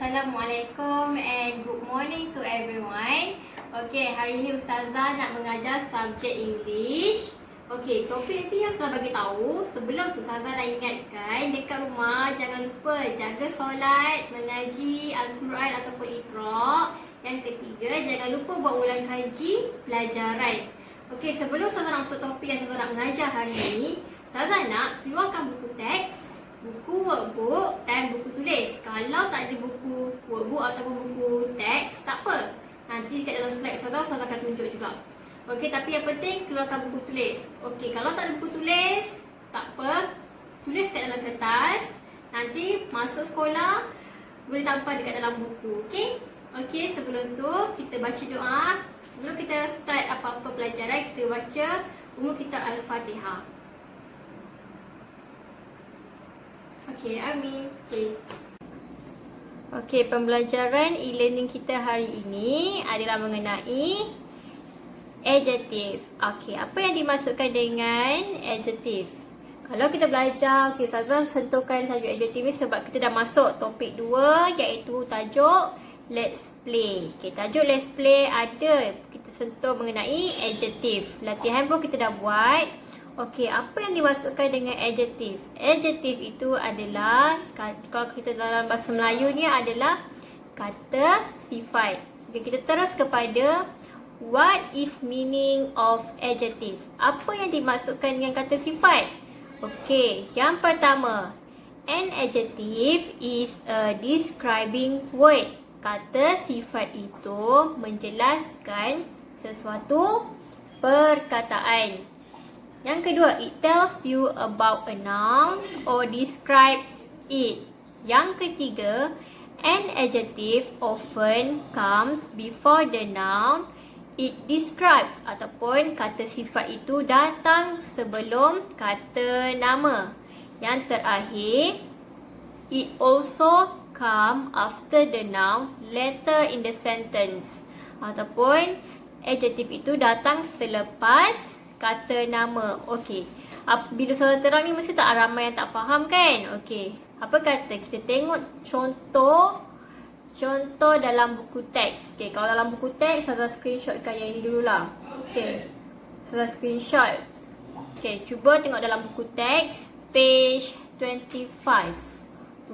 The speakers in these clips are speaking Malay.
Assalamualaikum and good morning to everyone. Okay, hari ini Ustazah nak mengajar subjek English. Okay, topik nanti yang Ustazah bagi tahu. Sebelum tu Ustazah nak ingatkan dekat rumah jangan lupa jaga solat, mengaji Al-Quran ataupun Iqra. Yang ketiga, jangan lupa buat ulang kaji pelajaran. Okay, sebelum Ustazah nak masuk topik yang Ustazah nak mengajar hari ini, Ustazah nak keluarkan buku teks, buku workbook dan buku tulis. Kalau tak ada buku workbook ataupun buku teks, tak apa. Nanti dekat dalam slide Ustazah akan tunjuk juga. Okey, tapi yang penting keluarkan buku tulis. Okey, kalau tak ada buku tulis, tak apa. Tulis kat dalam kertas. Nanti masuk sekolah boleh tampal dekat dalam buku. Okey? Okey, sebelum tu kita baca doa. Sebelum kita start apa-apa pelajaran, kita baca umur kita Al-Fatihah. Okey, amin. Okey, pembelajaran e-learning kita hari ini adalah mengenai adjective. Okey, apa yang dimaksudkan dengan adjective? Kalau kita belajar, okey, Ustazah sentuhkan tajuk adjective ni sebab kita dah masuk topik 2 iaitu tajuk Let's Play. Okey, tajuk Let's Play ada kita sentuh mengenai adjective. Latihan pun kita dah buat. Okey, apa yang dimaksudkan dengan adjective? Adjective itu adalah, kalau kita dalam bahasa Melayunya adalah kata sifat. Okey, kita terus kepada what is meaning of adjective? Apa yang dimaksudkan dengan kata sifat? Okey, yang pertama, an adjective is a describing word. Kata sifat itu menjelaskan sesuatu perkataan. Yang kedua, it tells you about a noun or describes it. Yang ketiga, an adjective often comes before the noun it describes, ataupun kata sifat itu datang sebelum kata nama. Yang terakhir, it also come after the noun later in the sentence, ataupun adjective itu datang selepas kata nama. Okey. Bila soalan terang ni mesti tak ramai yang tak faham kan? Okey. Apa kata? Kita tengok contoh dalam buku teks. Okey, kalau dalam buku teks saya screenshotkan yang ini dululah. Okey. Saya screenshot. Okey, cuba tengok dalam buku teks page 25.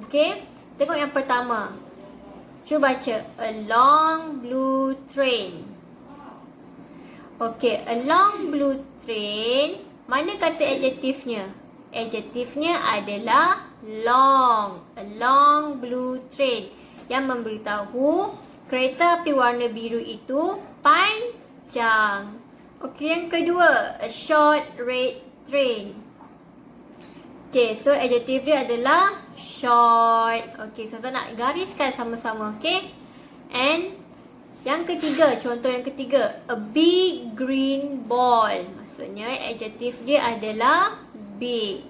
Okey. Tengok yang pertama. Cuba baca a long blue train. Okey, a long blue train. Mana kata adjektifnya? Adjektifnya adalah long. A long blue train. Yang memberitahu kereta api warna biru itu panjang. Okey, yang kedua, a short red train. Okey, so adjektif dia adalah short. Okey, saya nak gariskan sama-sama. Okey. And yang ketiga, contoh yang ketiga, a big green ball. Maksudnya adjektif dia adalah big.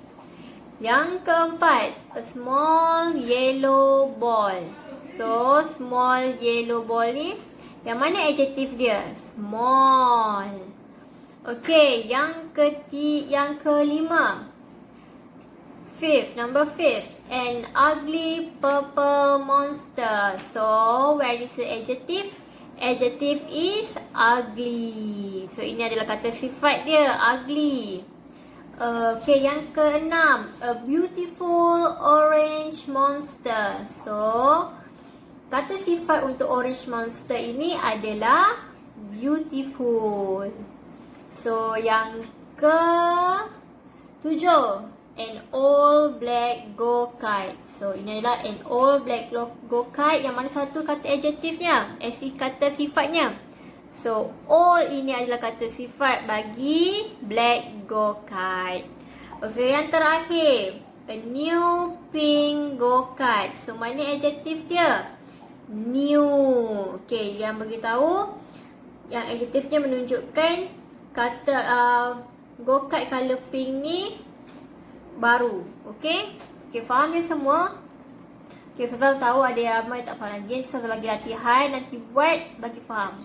Yang keempat, a small yellow ball. So, small yellow ball ni, yang mana adjektif dia? Small. Okey, yang kelima. Number fifth, an ugly purple monster. So, where is the adjective? Adjective is ugly. So, ini adalah kata sifat dia, ugly. Okay, yang keenam, a beautiful orange monster. So, kata sifat untuk orange monster ini adalah beautiful. So, yang ketujuh, an all black go-kart. So, ini adalah an all black go-kart. Yang mana satu kata adjektifnya? Kata sifatnya. So, all ini adalah kata sifat bagi black go-kart. Okey, yang terakhir, a new pink go-kart. So, mana adjektif dia? New. Okey, yang beritahu, yang adjektifnya menunjukkan kata go-kart color pink ni baru. Okey? Okey, faham ni semua? Okey, Ustazah tahu ada yang ramai tak faham lagi. Ustazah lagi latihan, nanti buat bagi faham.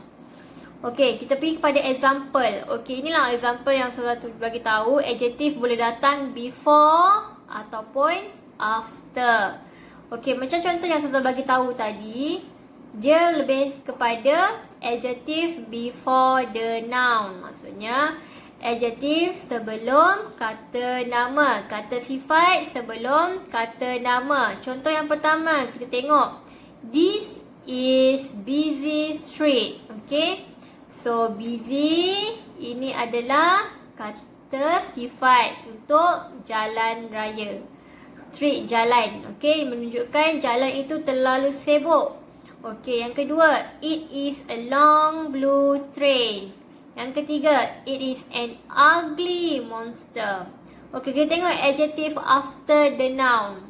Okey, kita pergi kepada example. Okey, inilah example yang Ustazah bagi tahu. Adjective boleh datang before ataupun after. Okey, macam contoh yang Ustazah bagi tahu tadi, dia lebih kepada adjective before the noun. Maksudnya adjective sebelum kata nama, kata sifat sebelum kata nama. Contoh yang pertama, kita tengok. This is busy street. Okay. So, busy ini adalah kata sifat untuk jalan raya. Street, jalan. Okay, menunjukkan jalan itu terlalu sibuk. Okay, yang kedua, it is a long blue train. Yang ketiga, it is an ugly monster. Okay, kita tengok adjective after the noun.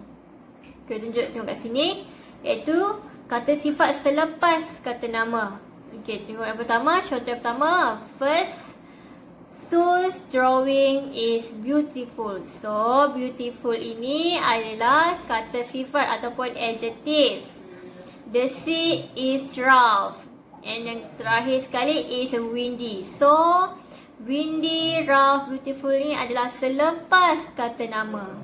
Okay, tengok kat sini. Iaitu kata sifat selepas kata nama. Okay, tengok yang pertama. Contoh yang pertama. First, Sue's drawing is beautiful. So, beautiful ini adalah kata sifat ataupun adjective. The sea is rough. And yang terakhir sekali is windy. So, windy, rough, beautiful ni adalah selepas kata nama.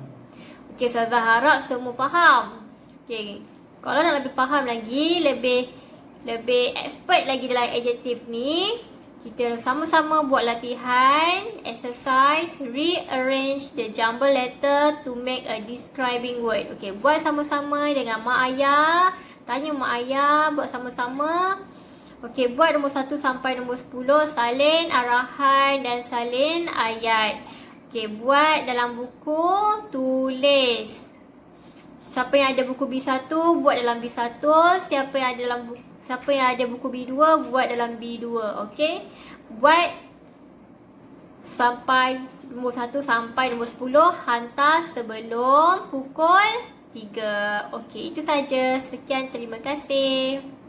Okay, Ustazah harap semua faham. Okay, kalau nak lebih faham lagi, lebih expert lagi dalam adjective ni, kita sama-sama buat latihan, exercise, rearrange the jumble letter to make a describing word. Okay, buat sama-sama dengan mak ayah. Tanya mak ayah, buat sama-sama. Okay, buat nombor 1 sampai nombor 10, salin arahan dan salin ayat. Okay, buat dalam buku, tulis. Siapa yang ada buku B1, buat dalam B1. Siapa yang ada buku B2, buat dalam B2. Okey. Buat sampai nombor 1 sampai nombor 10, hantar sebelum pukul 3. Okey, itu saja. Sekian, terima kasih.